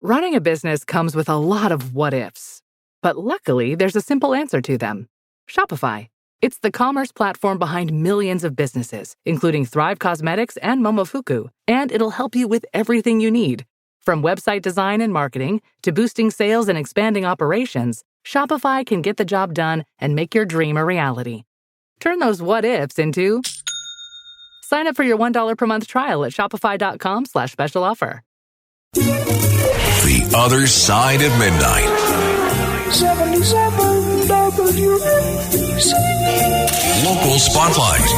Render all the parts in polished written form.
Running a business comes with a lot of what-ifs. But luckily, there's a simple answer to them. Shopify. It's the commerce platform behind millions of businesses, including Thrive Cosmetics and Momofuku, and it'll help you with everything you need. From website design and marketing to boosting sales and expanding operations, Shopify can get the job done and make your dream a reality. Turn those what-ifs into... Sign up for your $1 per month trial at shopify.com/special offer. The Other Side of Midnight. 77 WABC. Local Spotlight.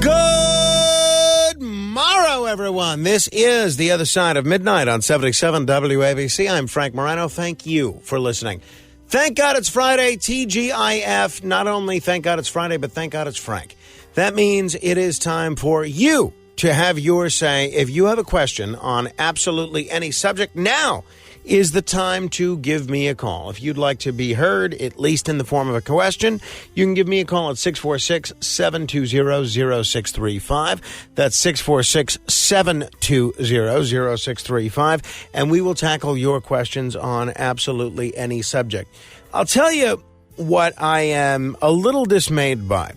Good morrow, everyone. This is The Other Side of Midnight on 77 WABC. I'm Frank Morano. Thank you for listening. Thank God it's Friday, TGIF. Not only thank God it's Friday, but thank God it's Frank. That means it is time for you to have your say. If you have a question on absolutely any subject, now is the time to give me a call. If you'd like to be heard, at least in the form of a question, you can give me a call at 646-720-0635. That's 646-720-0635. And we will tackle your questions on absolutely any subject. I'll tell you what I am a little dismayed by.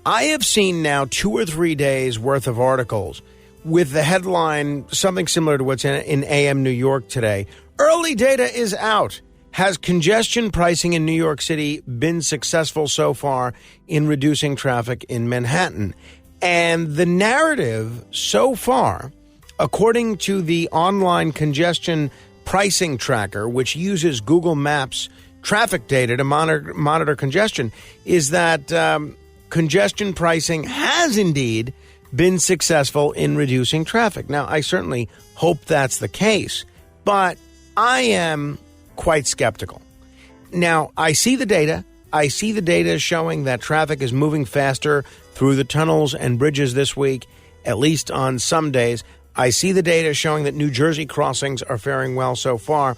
I have seen now 2 or 3 days worth of articles with the headline, something similar to what's in AM New York today. Early data is out. Has congestion pricing in New York City been successful so far in reducing traffic in Manhattan? And the narrative so far, according to the online congestion pricing tracker, which uses Google Maps traffic data to monitor congestion, is that congestion pricing has indeed been successful in reducing traffic. Now, I certainly hope that's the case, but I am quite skeptical. Now, I see the data. I see the data showing that traffic is moving faster through the tunnels and bridges this week, at least on some days. I see the data showing that New Jersey crossings are faring well so far,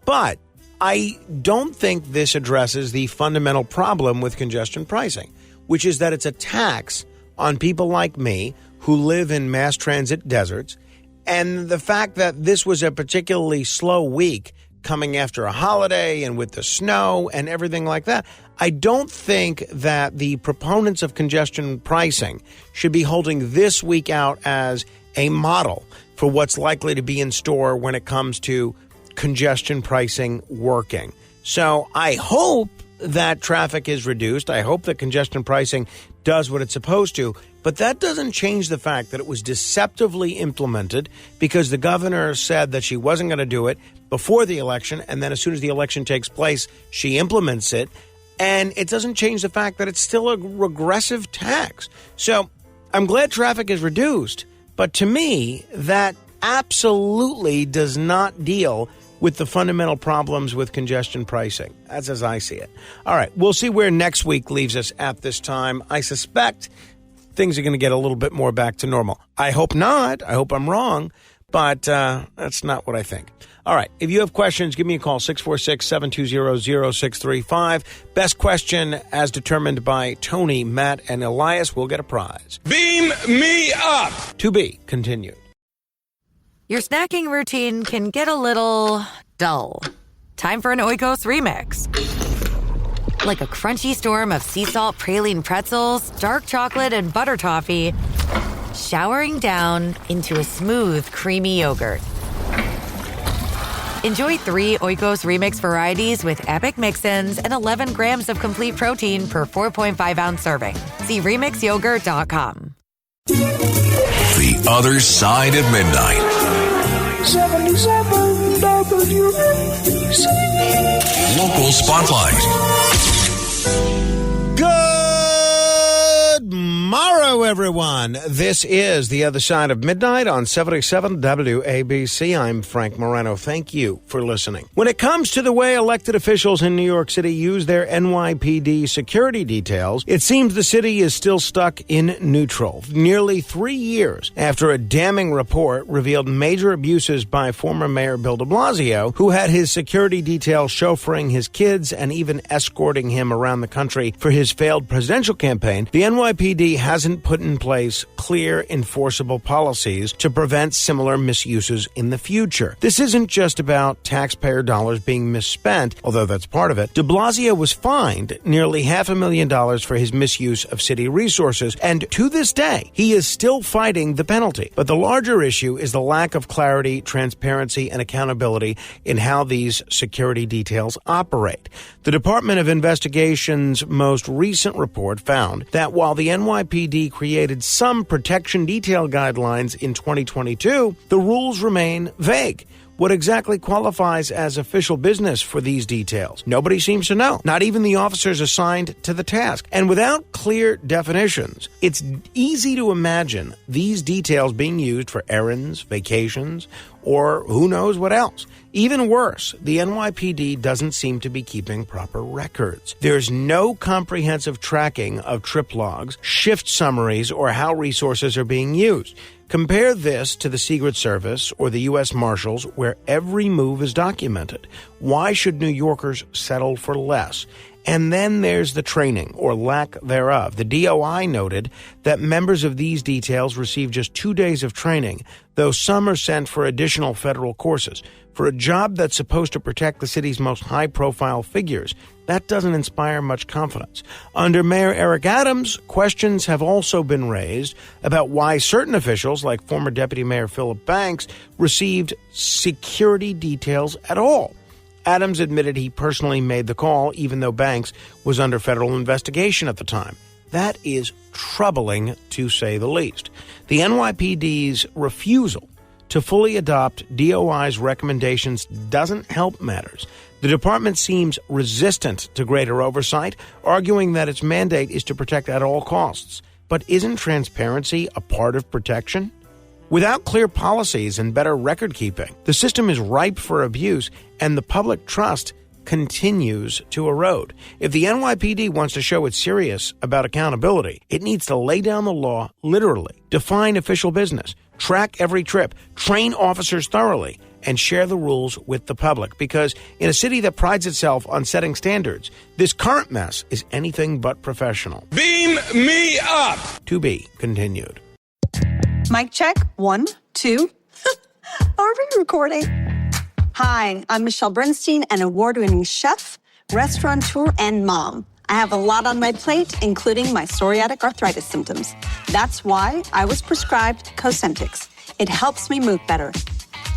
but I don't think this addresses the fundamental problem with congestion pricing, which is that it's a tax on people like me who live in mass transit deserts. And the fact that this was a particularly slow week coming after a holiday and with the snow and everything like that, I don't think that the proponents of congestion pricing should be holding this week out as a model for what's likely to be in store when it comes to congestion pricing working. So I hope that traffic is reduced. I hope that congestion pricing does what it's supposed to, but that doesn't change the fact that it was deceptively implemented because the governor said that she wasn't going to do it before the election, and then as soon as the election takes place, she implements it, and it doesn't change the fact that it's still a regressive tax. So I'm glad traffic is reduced, but to me, that absolutely does not deal with the fundamental problems with congestion pricing. That's as I see it. All right, we'll see where next week leaves us at this time. I suspect things are going to get a little bit more back to normal. I hope not. I hope I'm wrong, but that's not what I think. All right, if you have questions, give me a call, 646-720-0635. Best question as determined by Tony, Matt, and Elias will get a prize. Beam me up! To be continued. Your snacking routine can get a little dull. Time for an Oikos remix. Like a crunchy storm of sea salt praline pretzels, dark chocolate, and butter toffee, showering down into a smooth, creamy yogurt. Enjoy 3 Oikos remix varieties with epic mix-ins and 11 grams of complete protein per 4.5-ounce serving. See remixyogurt.com. The Other Side of Midnight. 77 WABC. Local Spotlight. Good morrow, everyone. This is The Other Side of Midnight on 77 WABC. I'm Frank Morano. Thank you for listening. When it comes to the way elected officials in New York City use their NYPD security details, it seems the city is still stuck in neutral. Nearly 3 years after a damning report revealed major abuses by former Mayor Bill de Blasio, who had his security detail chauffeuring his kids and even escorting him around the country for his failed presidential campaign, the NYPD hasn't put in place clear, enforceable policies to prevent similar misuses in the future. This isn't just about taxpayer dollars being misspent, although that's part of it. De Blasio was fined nearly $500,000 for his misuse of city resources, and to this day, he is still fighting the penalty. But the larger issue is the lack of clarity, transparency, and accountability in how these security details operate. The Department of Investigation's most recent report found that while the NYPD created some protection detail guidelines in 2022, the rules remain vague. What exactly qualifies as official business for these details? Nobody seems to know, not even the officers assigned to the task. And without clear definitions, it's easy to imagine these details being used for errands, vacations, or who knows what else. Even worse, the NYPD doesn't seem to be keeping proper records. There's no comprehensive tracking of trip logs, shift summaries, or how resources are being used. Compare this to the Secret Service or the U.S. Marshals, where every move is documented. Why should New Yorkers settle for less? And then there's the training, or lack thereof. The DOI noted that members of these details receive just 2 days of training, though some are sent for additional federal courses. For a job that's supposed to protect the city's most high-profile figures, that doesn't inspire much confidence. Under Mayor Eric Adams, questions have also been raised about why certain officials, like former Deputy Mayor Philip Banks, received security details at all. Adams admitted he personally made the call, even though Banks was under federal investigation at the time. That is troubling, to say the least. The NYPD's refusal to fully adopt DOI's recommendations doesn't help matters. The department seems resistant to greater oversight, arguing that its mandate is to protect at all costs. But isn't transparency a part of protection? Without clear policies and better record keeping, the system is ripe for abuse, and the public trust continues to erode. If the NYPD wants to show it's serious about accountability, it needs to lay down the law literally, define official business, track every trip, train officers thoroughly, and share the rules with the public. Because in a city that prides itself on setting standards, this current mess is anything but professional. Beam me up! To be continued. Mic check. 1, 2. Are we recording? Hi, I'm Michelle Bernstein, an award-winning chef, restaurateur, and mom. I have a lot on my plate, including my psoriatic arthritis symptoms. That's why I was prescribed Cosentyx. It helps me move better.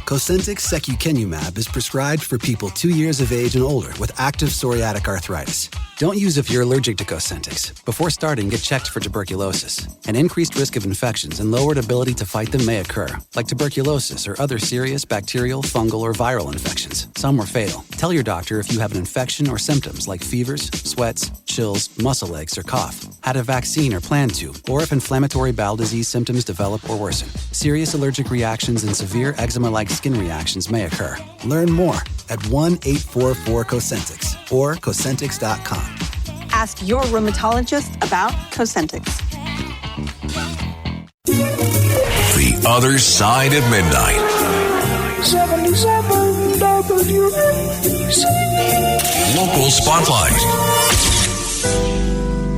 Cosentyx secukinumab is prescribed for people 2 years of age and older with active psoriatic arthritis. Don't use if you're allergic to Cosentyx. Before starting, get checked for tuberculosis. An increased risk of infections and lowered ability to fight them may occur, like tuberculosis or other serious bacterial, fungal, or viral infections. Some were fatal. Tell your doctor if you have an infection or symptoms like fevers, sweats, chills, muscle aches, or cough, had a vaccine or plan to, or if inflammatory bowel disease symptoms develop or worsen. Serious allergic reactions and severe eczema-like skin reactions may occur. Learn more at 1-844-COSENTYX or Cosentyx.com. Ask your rheumatologist about Cosentyx. The Other Side of Midnight. 77 WABC. Local Spotlight.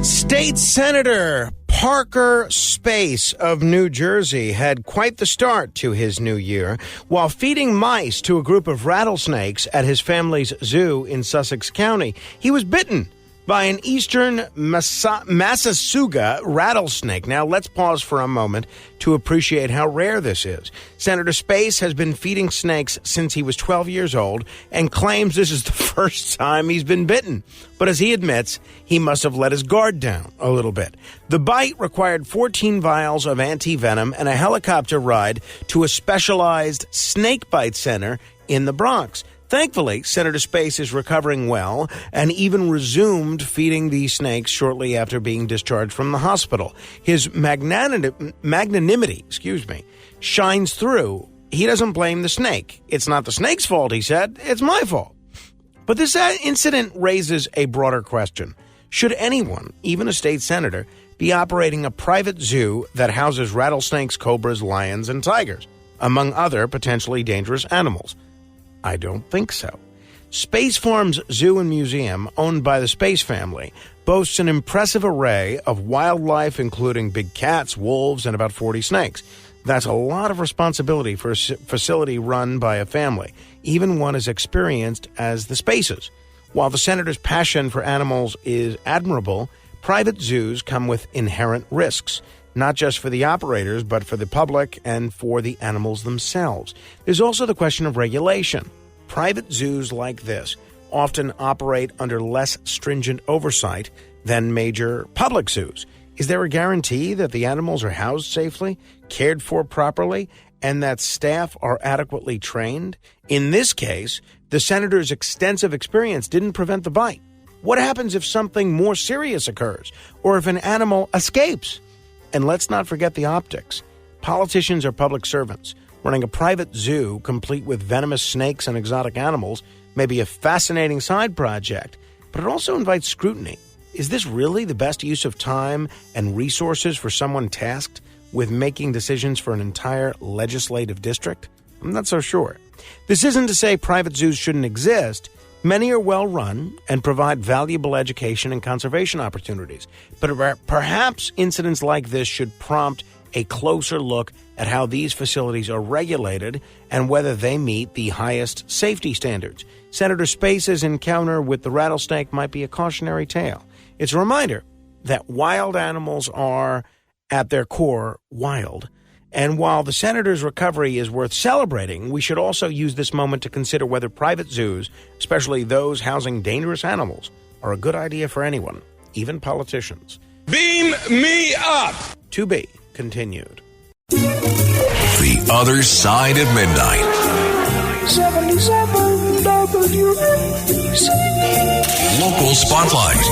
State Senator Parker Space of New Jersey had quite the start to his new year. While feeding mice to a group of rattlesnakes at his family's zoo in Sussex County, he was bitten by an eastern Massasauga rattlesnake. Now, let's pause for a moment to appreciate how rare this is. Senator Space has been feeding snakes since he was 12 years old and claims this is the first time he's been bitten. But as he admits, he must have let his guard down a little bit. The bite required 14 vials of anti-venom and a helicopter ride to a specialized snake bite center in the Bronx. Thankfully, Senator Space is recovering well and even resumed feeding these snakes shortly after being discharged from the hospital. His magnanimity, shines through. He doesn't blame the snake. It's not the snake's fault, he said. It's my fault. But this incident raises a broader question. Should anyone, even a state senator, be operating a private zoo that houses rattlesnakes, cobras, lions, and tigers, among other potentially dangerous animals? I don't think so. Space Farms Zoo and Museum, owned by the Space family, boasts an impressive array of wildlife, including big cats, wolves, and about 40 snakes. That's a lot of responsibility for a facility run by a family, even one as experienced as the Spaces. While the senator's passion for animals is admirable, private zoos come with inherent risks, not just for the operators, but for the public and for the animals themselves. There's also the question of regulation. Private zoos like this often operate under less stringent oversight than major public zoos. Is there a guarantee that the animals are housed safely, cared for properly, and that staff are adequately trained? In this case, the senator's extensive experience didn't prevent the bite. What happens if something more serious occurs, or if an animal escapes? And let's not forget the optics. Politicians are public servants. Running a private zoo complete with venomous snakes and exotic animals may be a fascinating side project, but it also invites scrutiny. Is this really the best use of time and resources for someone tasked with making decisions for an entire legislative district? I'm not so sure. This isn't to say private zoos shouldn't exist. Many are well run and provide valuable education and conservation opportunities. But perhaps incidents like this should prompt a closer look at how these facilities are regulated and whether they meet the highest safety standards. Senator Space's encounter with the rattlesnake might be a cautionary tale. It's a reminder that wild animals are, at their core, wild. And while the senator's recovery is worth celebrating, we should also use this moment to consider whether private zoos, especially those housing dangerous animals, are a good idea for anyone, even politicians. Beam me up! To be continued. The Other Side of Midnight. 77 WABC. Local Spotlight.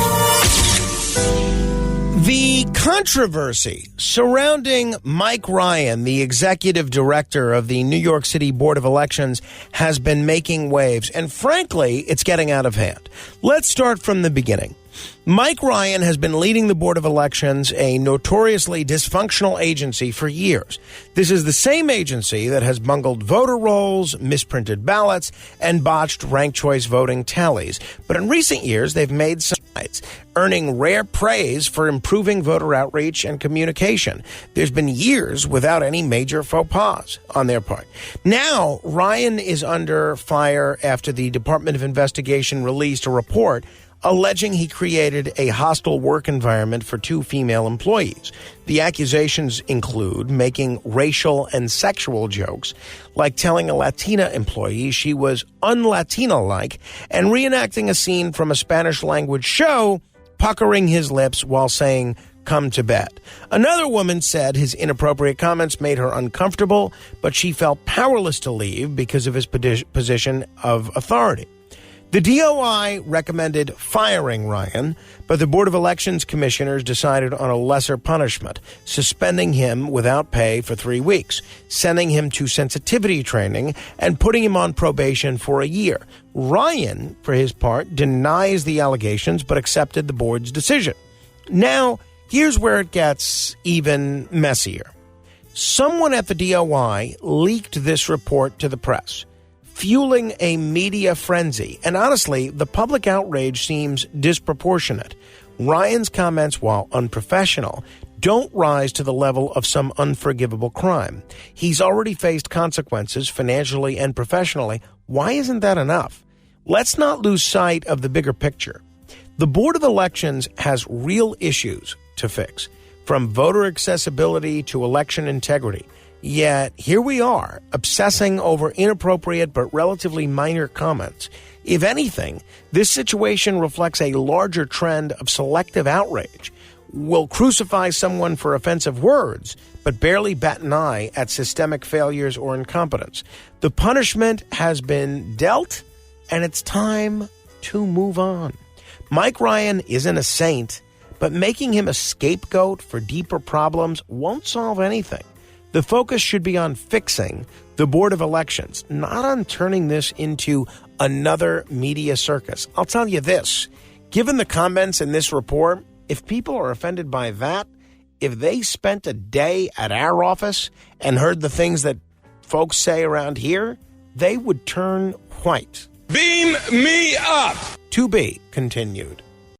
The controversy surrounding Mike Ryan, the executive director of the New York City Board of Elections, has been making waves, and frankly, it's getting out of hand. Let's start from the beginning. Mike Ryan has been leading the Board of Elections, a notoriously dysfunctional agency, for years. This is the same agency that has bungled voter rolls, misprinted ballots, and botched ranked choice voting tallies. But in recent years, they've made strides, earning rare praise for improving voter outreach and communication. There's been years without any major faux pas on their part. Now, Ryan is under fire after the Department of Investigation released a report alleging he created a hostile work environment for two female employees. The accusations include making racial and sexual jokes, like telling a Latina employee she was un-Latina-like, and reenacting a scene from a Spanish-language show, puckering his lips while saying, "Come to bed." Another woman said his inappropriate comments made her uncomfortable, but she felt powerless to leave because of his position of authority. The DOI recommended firing Ryan, but the Board of Elections commissioners decided on a lesser punishment, suspending him without pay for 3 weeks, sending him to sensitivity training, and putting him on probation for a year. Ryan, for his part, denies the allegations but accepted the board's decision. Now, here's where it gets even messier. Someone at the DOI leaked this report to the press, fueling a media frenzy. And honestly, the public outrage seems disproportionate. Ryan's comments, while unprofessional, don't rise to the level of some unforgivable crime. He's already faced consequences financially and professionally. Why isn't that enough? Let's not lose sight of the bigger picture. The Board of Elections has real issues to fix, from voter accessibility to election integrity. Yet, here we are, obsessing over inappropriate but relatively minor comments. If anything, this situation reflects a larger trend of selective outrage. We'll crucify someone for offensive words, but barely bat an eye at systemic failures or incompetence. The punishment has been dealt, and it's time to move on. Mike Ryan isn't a saint, but making him a scapegoat for deeper problems won't solve anything. The focus should be on fixing the Board of Elections, not on turning this into another media circus. I'll tell you this, given the comments in this report, if people are offended by that, if they spent a day at our office and heard the things that folks say around here, they would turn white. Beam me up. To be continued.